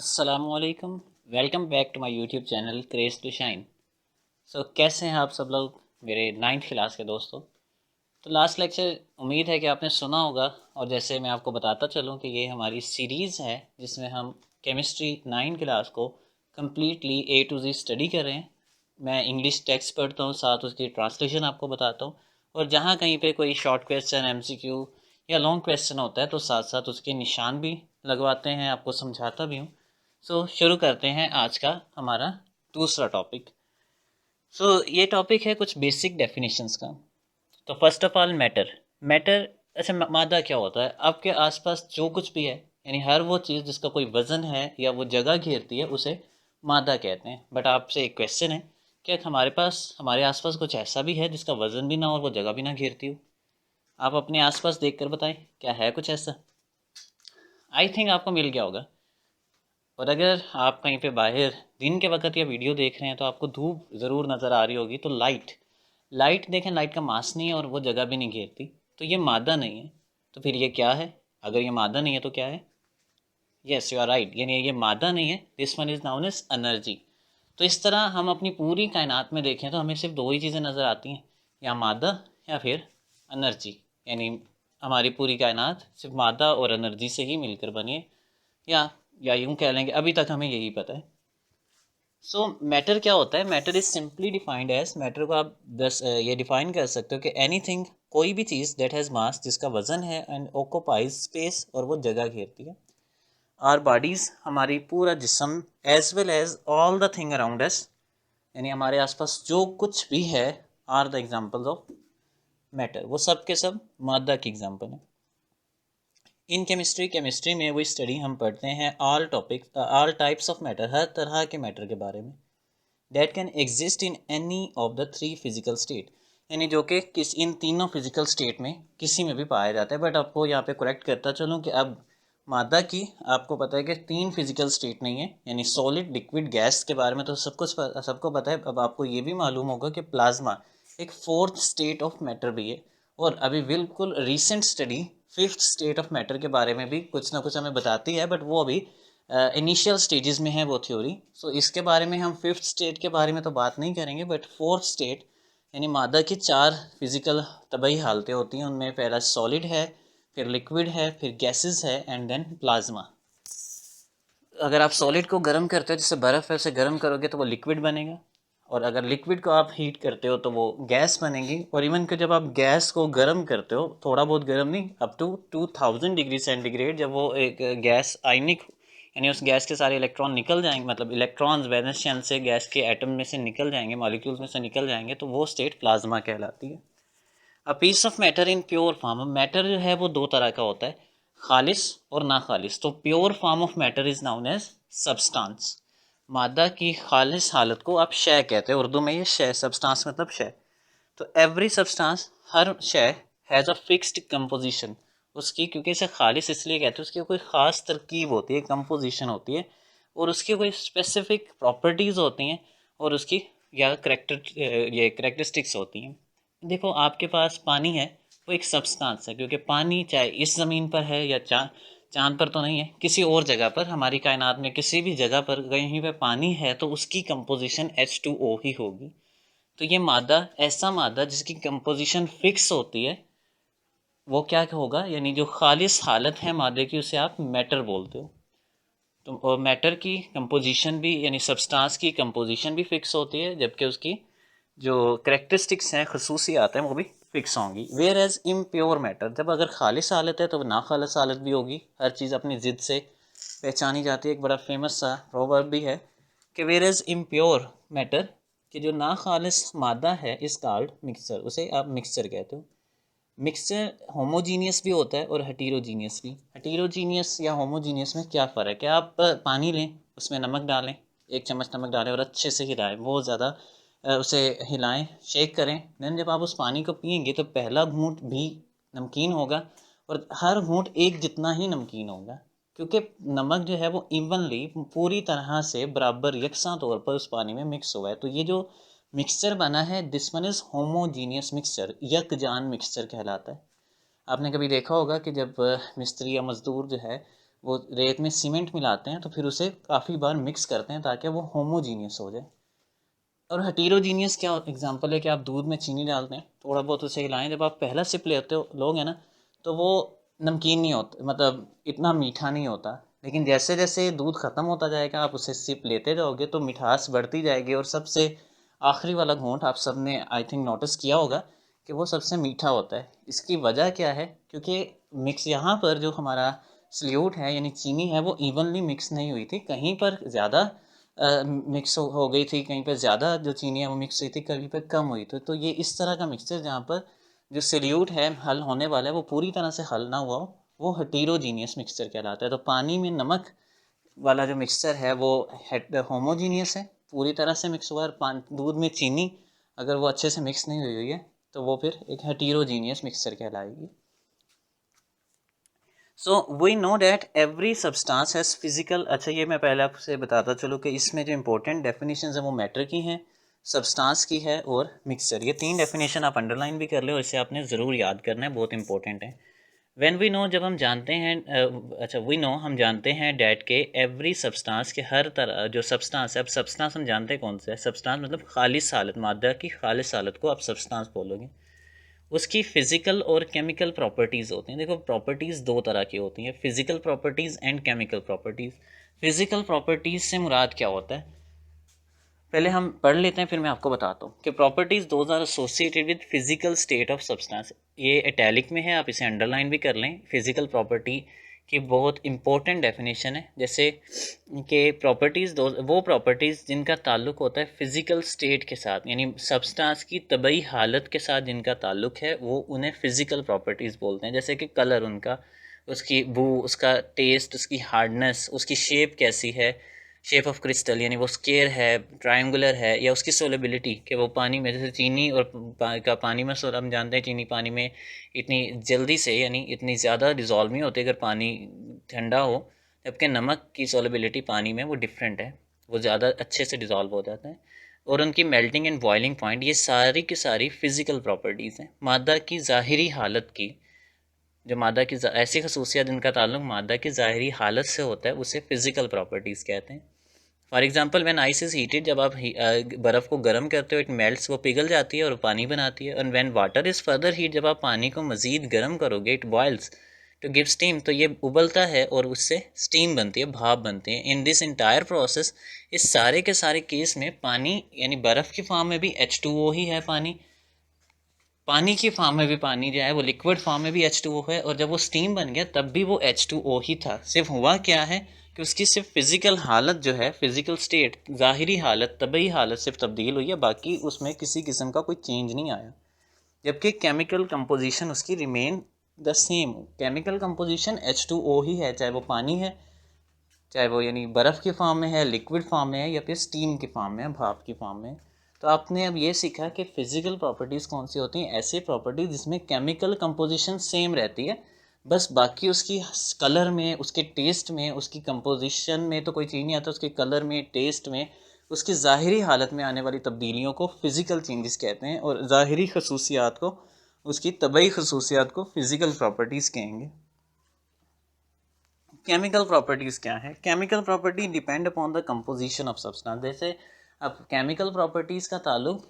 अस्सलामुअलैकुम। Welcome back to my YouTube channel craze to shine. कैसे हैं आप सब लोग मेरे नाइन्थ क्लास के दोस्तों। तो लास्ट लेक्चर उम्मीद है कि आपने सुना होगा, और जैसे मैं आपको बताता चलूं कि ये हमारी सीरीज़ है जिसमें हम केमिस्ट्री 9 क्लास को completely A to Z study कर रहे हैं। मैं इंग्लिश टेक्स्ट पढ़ता हूँ, साथ उसकी ट्रांसलेशन आपको बताता हूँ, और जहाँ कहीं पे कोई शॉर्ट क्वेश्चन एमसीक्यू या लॉन्ग क्वेश्चन होता है तो साथ साथ उसके निशान भी लगवाते हैं, आपको समझाता भी हूँ। शुरू करते हैं आज का हमारा दूसरा टॉपिक। ये टॉपिक है कुछ बेसिक डेफिनेशंस का। तो first of all matter. Matter अच्छा, मादा क्या होता है? आपके आसपास जो कुछ भी है, यानी हर वो चीज़ जिसका कोई वज़न है या वो जगह घेरती है उसे मादा कहते हैं। बट आपसे एक क्वेश्चन है, क्या हमारे पास हमारे आसपास कुछ ऐसा भी है जिसका वज़न भी ना हो और वो जगह भी ना घेरती हो? आप अपने आसपास देख कर बताएं, क्या है कुछ ऐसा? आई थिंक आपको मिल गया होगा। और अगर आप कहीं पे बाहर दिन के वक्त या वीडियो देख रहे हैं तो आपको धूप ज़रूर नज़र आ रही होगी। तो लाइट लाइट देखें, लाइट का मास नहीं है और वो जगह भी नहीं घेरती, तो ये मादा नहीं है। तो फिर ये क्या है? अगर ये मादा नहीं है तो क्या है? यस, यू आर राइट, यानी ये मादा नहीं है। This one is known as energy. तो इस तरह हम अपनी पूरी कायनात में देखें तो हमें सिर्फ दो ही चीज़ें नज़र आती हैं, या मादा या फिर एनर्जी। यानी हमारी पूरी कायनात सिर्फ मादा और एनर्जी से ही मिलकर बनी है, या यूं कह लेंगे अभी तक हमें यही पता है। मैटर क्या होता है? Matter is simply defined as, matter को आप बस ये डिफाइन कर सकते हो कि एनीथिंग, कोई भी चीज़ दैट हैज़ मास, जिसका वजन है, एंड ऑक्यूपाइज स्पेस, और वो जगह घेरती है। आर बॉडीज, हमारी पूरा जिस्म, as well as all the thing around us, यानी हमारे आसपास जो कुछ भी है, are the examples of matter. वो सब के सब मादा की एग्जाम्पल है। इन केमिस्ट्री में वो स्टडी हम पढ़ते हैं all topics, all types of matter, हर तरह के मैटर के बारे में, that can exist in any of the three physical state, यानी जो कि किस इन तीनों फिजिकल स्टेट में किसी में भी पाया जाता है। बट आपको यहाँ पे करेक्ट करता चलूँ कि अब मादा की आपको पता है कि तीन फिजिकल स्टेट नहीं है, यानी सॉलिड, लिक्विड, गैस के बारे में तो सबको पता है। अब आपको ये भी मालूम होगा कि प्लाज्मा एक फोर्थ स्टेट ऑफ मैटर भी है। और अभी बिल्कुल recent study fifth state of matter के बारे में भी कुछ ना कुछ हमें बताती है, बट वो अभी इनिशियल स्टेजेस में है वो थ्योरी। इसके बारे में हम फिफ्थ स्टेट के बारे में तो बात नहीं करेंगे, बट फोर्थ स्टेट यानी मादा की चार फिजिकल तबाही हालतें होती हैं। उनमें पहला सॉलिड है, फिर लिक्विड है, फिर गैसेस है, एंड देन प्लाज्मा। अगर आप सॉलिड को गर्म करते हो, जैसे बर्फ़ है, उसे गर्म करोगे तो वो लिक्विड बनेगा, और अगर लिक्विड को आप हीट करते हो तो वो गैस बनेगी। और इवन कि जब आप गैस को गर्म करते हो, थोड़ा बहुत गर्म नहीं, अप टू 2000 डिग्री सेंटीग्रेड, जब वो एक गैस आयनिक, यानी उस गैस के सारे इलेक्ट्रॉन निकल जाएंगे, मतलब इलेक्ट्रॉन्स वैलेंस शेल से गैस के एटम में से निकल जाएंगे, मॉलिक्यूल्स में से निकल जाएंगे, तो वो स्टेट प्लाज्मा कहलाती है। A piece of matter in pure form, matter जो है वो दो तरह का होता है, खालिस और ना खालिस। तो pure form of matter is known as substance. मादा की खालिस हालत को आप शय कहते हैं, उर्दू में ये शय, सब्सटेंस मतलब शय। तो एवरी सब्सटेंस, हर शय, हैज़ अ फिक्स्ड कंपोजिशन। उसकी, क्योंकि इसे खालिस इसलिए कहते हैं, उसकी कोई ख़ास तरकीब होती है, कंपोजिशन होती है, और उसकी कोई स्पेसिफिक प्रॉपर्टीज़ होती हैं, और उसकी या करेक्टरिस्टिक्स होती हैं। देखो, आपके पास पानी है, वो एक सब्सटेंस है, क्योंकि पानी चाहे इस ज़मीन पर है या चाँद पर तो नहीं है, किसी और जगह पर, हमारी कायनात में किसी भी जगह पर कहीं पे पानी है तो उसकी कंपोजिशन H2O ही होगी। तो ये मादा, ऐसा मादा जिसकी कंपोजिशन फिक्स होती है, वो क्या होगा? यानी जो खालिस हालत है मादे की, उसे आप मैटर बोलते हो। तो मैटर की कंपोजिशन भी, यानी सब्सटेंस की कंपोजिशन भी फिक्स होती है, जबकि उसकी जो करेक्टरिस्टिक्स हैं, खसूसियात हैं, वो भी फिक्स होंगी। वेयर एज इम्प्योर मैटर, जब अगर खालिस हालत है तो ना खालिस हालत भी होगी। हर चीज़ अपनी ज़िद से पहचानी जाती है। एक बड़ा फेमस सा प्रोवर्ब भी है कि वेयर एज इम्प्योर मैटर, कि जो ना खालिस मादा है, इस कॉल्ड मिक्सचर, उसे आप मिक्सचर कहते हो। मिक्सचर होमोजीनियस भी होता है और हेटीरोजीनियस भी। हेटीरोजीनियस या होमोजीनियस में क्या फ़र्क है? आप पानी लें, उसमें नमक डालें, एक चम्मच नमक डालें और अच्छे से हिलाएं, बहुत ज़्यादा उसे हिलाएं, शेक करें। देन जब आप उस पानी को पिएंगे तो पहला घूंट भी नमकीन होगा, और हर घूंट एक जितना ही नमकीन होगा, क्योंकि नमक जो है वो इवनली, पूरी तरह से बराबर यकसा तौर पर उस पानी में मिक्स हुआ है। तो ये जो मिक्सचर बना है, this one is homogeneous mixture, यकजान मिक्सचर कहलाता है। आपने कभी देखा होगा कि जब मिस्त्री या मज़दूर जो है वो रेत में सीमेंट मिलाते हैं तो फिर उसे काफ़ी बार मिक्स करते हैं ताकि वो होमोजीनियस हो जाए। और हेटेरोजीनियस क्या एग्जांपल है कि आप दूध में चीनी डालते हैं, थोड़ा बहुत उसे हिलाएं, जब आप पहला सिप लेते हो लोगे ना तो वो नमकीन नहीं होता, मतलब इतना मीठा नहीं होता। लेकिन जैसे जैसे दूध ख़त्म होता जाएगा आप उसे सिप लेते जाओगे तो मिठास बढ़ती जाएगी, और सबसे आखिरी वाला घूंट आप सब ने आई थिंक नोटिस किया होगा कि वो सबसे मीठा होता है। इसकी वजह क्या है? क्योंकि मिक्स यहाँ पर जो हमारा सल्यूट है यानी चीनी है वो इवनली मिक्स नहीं हुई थी, कहीं पर ज़्यादा मिक्स हो गई थी, कहीं पर ज़्यादा जो चीनी है वो मिक्स हुई थी, कहीं पर कम हुई थी। तो ये इस तरह का मिक्सचर जहाँ पर जो सल्यूट है हल होने वाला है वो पूरी तरह से हल ना हुआ हो, वो हेटेरोजीनियस मिक्सचर कहलाता है। तो पानी में नमक वाला जो मिक्सचर है वो होमोजीनियस है, पूरी तरह से मिक्स हुआ है। दूध में चीनी अगर वो अच्छे से मिक्स नहीं हुई हुई है तो वो फिर एक हेटेरोजीनियस मिक्सचर कहलाएगी। So we know that every substance has physical. अच्छा, ये मैं पहले आपसे बताता चलूँ कि इसमें जो इंपॉर्टेंट डेफिनेशन है वो मैटर की हैं, सब्सटेंस की है और मिक्सचर। ये तीन डेफिनेशन आप अंडरलाइन भी कर ले और इसे आपने ज़रूर याद करना है, बहुत इंपॉर्टेंट है। व्हेन वी नो, जब हम जानते हैं अच्छा वी नो हम जानते हैं डैट के एवरी सब्सटेंस के हर तरह जो सब्सटेंस है। अब सब्सटेंस हम जानते हैं कौन सा है, सब्सटेंस मतलब खालिस हालत, मादा की खालिस हालत को आप सब्सटेंस बोलोगे। उसकी फिजिकल और केमिकल प्रॉपर्टीज़ होती हैं। देखो प्रॉपर्टीज़ दो तरह की होती हैं, physical properties and chemical properties. Physical properties से मुराद क्या होता है पहले हम पढ़ लेते हैं, फिर मैं आपको बताता हूँ कि properties those are associated with physical state of substance. ये इटैलिक में है, आप इसे अंडरलाइन भी कर लें। फिजिकल प्रॉपर्टी की बहुत इंपॉर्टेंट डेफिनेशन है, जैसे कि प्रॉपर्टीज़ दो वो प्रॉपर्टीज़ जिनका ताल्लुक होता है फिजिकल स्टेट के साथ, यानी सब्सटेंस की तबई हालत के साथ जिनका ताल्लुक है वो उन्हें फिजिकल प्रॉपर्टीज़ बोलते हैं। जैसे कि कलर उनका, उसकी बू, उसका टेस्ट, उसकी हार्डनेस, उसकी शेप कैसी है, शेप ऑफ क्रिस्टल यानी वो स्केयर है, ट्रायंगुलर है, या उसकी सोलेबिलिटी कि वो पानी में, जैसे चीनी और का पानी में हम जानते हैं चीनी पानी में इतनी जल्दी से यानी इतनी ज़्यादा डिज़ोल्व नहीं होती अगर पानी ठंडा हो, जबकि नमक की सोलेबिलिटी पानी में वो डिफरेंट है, वो ज़्यादा अच्छे से डिज़ोल्व हो जाता है। और उनकी मेल्टिंग एंड बॉइलिंग पॉइंट, ये सारी की सारी फ़िज़िकल प्रॉपर्टीज़ हैं। मादा की ज़ाहिरी हालत की, जो मादा की ऐसी खसूसियात जिनका ताल्लुक मादा की ज़ाहिरी हालत से होता है उसे फ़िज़िकल प्रॉपर्टीज़ कहते हैं। For example when ice is heated, जब आप बर्फ़ को गर्म करते हो इट मेल्ट्स, वो पिघल जाती है और पानी बनाती है। और when water is further heat, जब आप पानी को मज़ीद गर्म करोगे it boils to give steam, तो ये उबलता है और उससे स्टीम बनती है, भाप बनती है। इन दिस इंटायर प्रोसेस, इस सारे के सारे केस में पानी यानी बर्फ़ की फॉर्म में भी H2O ही है, पानी पानी की फॉर्म में भी पानी जो है वो लिक्विड फॉर्म में भी H2O है, और जब वो स्टीम बन गया तब भी वो H2O ही था। सिर्फ हुआ क्या है कि उसकी सिर्फ फिजिकल हालत जो है, फिजिकल स्टेट, ज़ाहिरी हालत, तबई हालत सिर्फ तब्दील हुई है, बाकी उसमें किसी किस्म का कोई चेंज नहीं आया। जबकि केमिकल कंपोजिशन उसकी remain the same. Chemical composition H2O ही है, चाहे वो पानी है, चाहे वो यानी बर्फ़ की फॉर्म में है, लिक्विड फॉर्म में है, या फिर स्टीम की फॉर्म में है, भाप की फॉर्म में। तो आपने अब ये सीखा कि फ़िज़िकल प्रॉपर्टीज़ कौन सी होती हैं, ऐसी प्रॉपर्टीज़ जिसमें केमिकल कंपोजिशन सेम रहती है, बस बाकी उसकी कलर में, उसके टेस्ट में, उसकी कंपोजिशन में तो कोई चेंज नहीं आता, उसके कलर में, टेस्ट में, उसकी ज़ाहिरी हालत में आने वाली तब्दीलियों को फ़िज़िकल चेंजेस कहते हैं, और ज़ाहिरी खसूसियात को, उसकी तबई खसूसियात को फ़िज़िकल प्रॉपर्टीज़ कहेंगे। केमिकल प्रॉपर्टीज़ क्या है? Chemical property depend upon the composition of substance. जैसे अब केमिकल प्रॉपर्टीज़ का ताल्लुक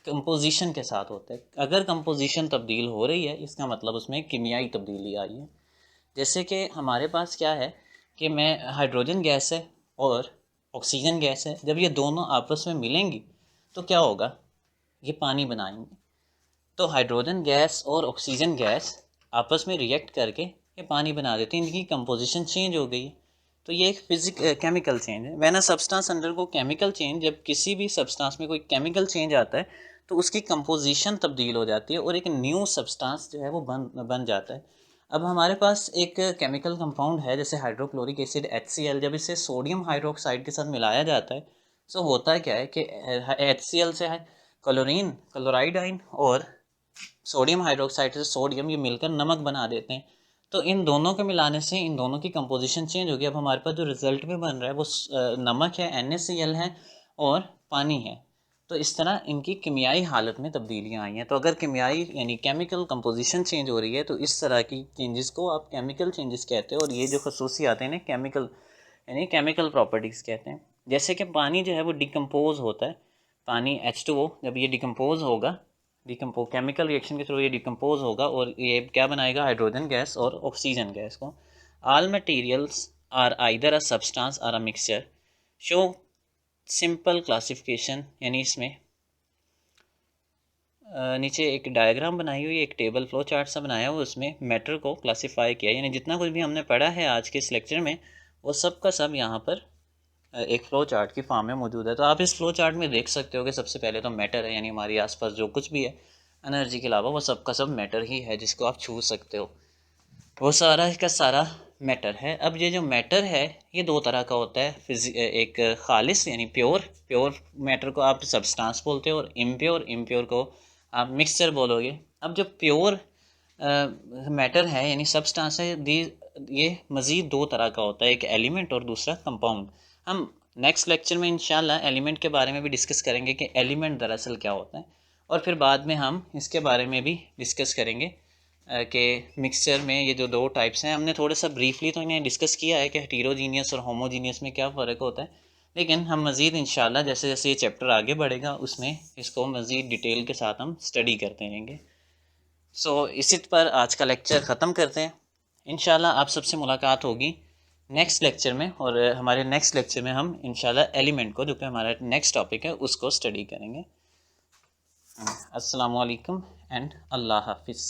कंपोजिशन के साथ होता है। अगर कंपोजिशन तब्दील हो रही है इसका मतलब उसमें कीमियाई तब्दीली आई है। जैसे कि हमारे पास क्या है कि मैं हाइड्रोजन गैस है और ऑक्सीजन गैस है, जब ये दोनों आपस में मिलेंगी तो क्या होगा, ये पानी बनाएंगे। तो हाइड्रोजन गैस और ऑक्सीजन गैस आपस में रिएक्ट करके ये पानी बना देते हैं, इनकी कंपोजिशन चेंज हो गई है। तो ये एक केमिकल चेंज है। When a substance undergo chemical change, जब किसी भी सब्सटेंस में कोई केमिकल चेंज आता है तो उसकी कंपोजिशन तब्दील हो जाती है और एक न्यू सब्सटेंस जो है वो बन जाता है। अब हमारे पास एक केमिकल कंपाउंड है जैसे हाइड्रोक्लोरिक एसिड HCl, जब इसे सोडियम हाइड्रोक्साइड के साथ मिलाया जाता है तो होता है क्या है कि HCl से क्लोरीन, क्लोराइड आइन, और सोडियम हाइड्रोक्साइड से सोडियम, ये मिलकर नमक बना देते हैं। तो इन दोनों के मिलाने से इन दोनों की कंपोजिशन चेंज हो गई। अब हमारे पास जो रिजल्ट में बन रहा है वो नमक है, NaCl है और पानी है। तो इस तरह इनकी कीमियाई हालत में तब्दीलियाँ आई हैं। तो अगर कीमियाई यानी केमिकल कंपोजिशन चेंज हो रही है तो इस तरह की चेंजेस को आप केमिकल चेंजेस कहते हैं। और ये जो खसूसियात हैं केमिकल यानी केमिकल प्रॉपर्टीज़ कहते हैं। जैसे कि पानी जो है वो डिकम्पोज होता है, पानी H2O जब ये डिकम्पोज होगा, केमिकल रिएक्शन के थ्रू ये डिकम्पोज होगा और ये क्या बनाएगा, हाइड्रोजन गैस और ऑक्सीजन गैस को। All materials are either a substance और a mixture show simple classification, यानी इसमें नीचे एक डायग्राम बनाई हुई, एक टेबल फ्लो चार्ट सा बनाया हुआ, उसमें मैटर को क्लासिफाई किया, यानी जितना कुछ भी हमने पढ़ा है आज के इस लेक्चर में वो सब का सब यहाँ पर एक फ़्लो चार्ट की फॉर्म में मौजूद है। तो आप इस फ़्लो चार्ट में देख सकते हो कि सबसे पहले तो मैटर है, यानी हमारे आसपास जो कुछ भी है एनर्जी के अलावा वो सब का सब मैटर ही है जिसको आप छू सकते हो, वो सारा का सारा मैटर है। अब ये जो मैटर है ये दो तरह का होता है, एक खालिस यानी प्योर मैटर को आप सब्सटेंस बोलते हो, और इम्प्योर को आप मिक्सचर बोलोगे। अब जो प्योर मैटर है यानी सब्सटेंस है, ये मज़ीद दो तरह का होता है, एक एलिमेंट और दूसरा कंपाउंड। हम नेक्स्ट लेक्चर में इंशाल्लाह एलिमेंट के बारे में भी डिस्कस करेंगे कि एलिमेंट दरअसल क्या होता है, और फिर बाद में हम इसके बारे में भी डिस्कस करेंगे कि मिक्सचर में ये जो दो टाइप्स हैं, हमने थोड़ा सा ब्रीफली तो इन्हें डिस्कस किया है कि हेटेरोजीनियस और होमोजीनियस में क्या फ़र्क होता है, लेकिन हम मज़ीद इंशाल्लाह जैसे जैसे ये चैप्टर आगे बढ़ेगा उसमें इसको मज़ीद डिटेल के साथ हम स्टडी करते रहेंगे। सो इसी पर आज का लेक्चर ख़त्म करते हैं। इंशाल्लाह आप सबसे मुलाकात होगी नेक्स्ट लेक्चर में, और हमारे नेक्स्ट लेक्चर में हम इंशाल्लाह एलिमेंट को, जो कि हमारा नेक्स्ट टॉपिक है, उसको स्टडी करेंगे। अस्सलामु अलैकुम एंड अल्लाह हाफिज़।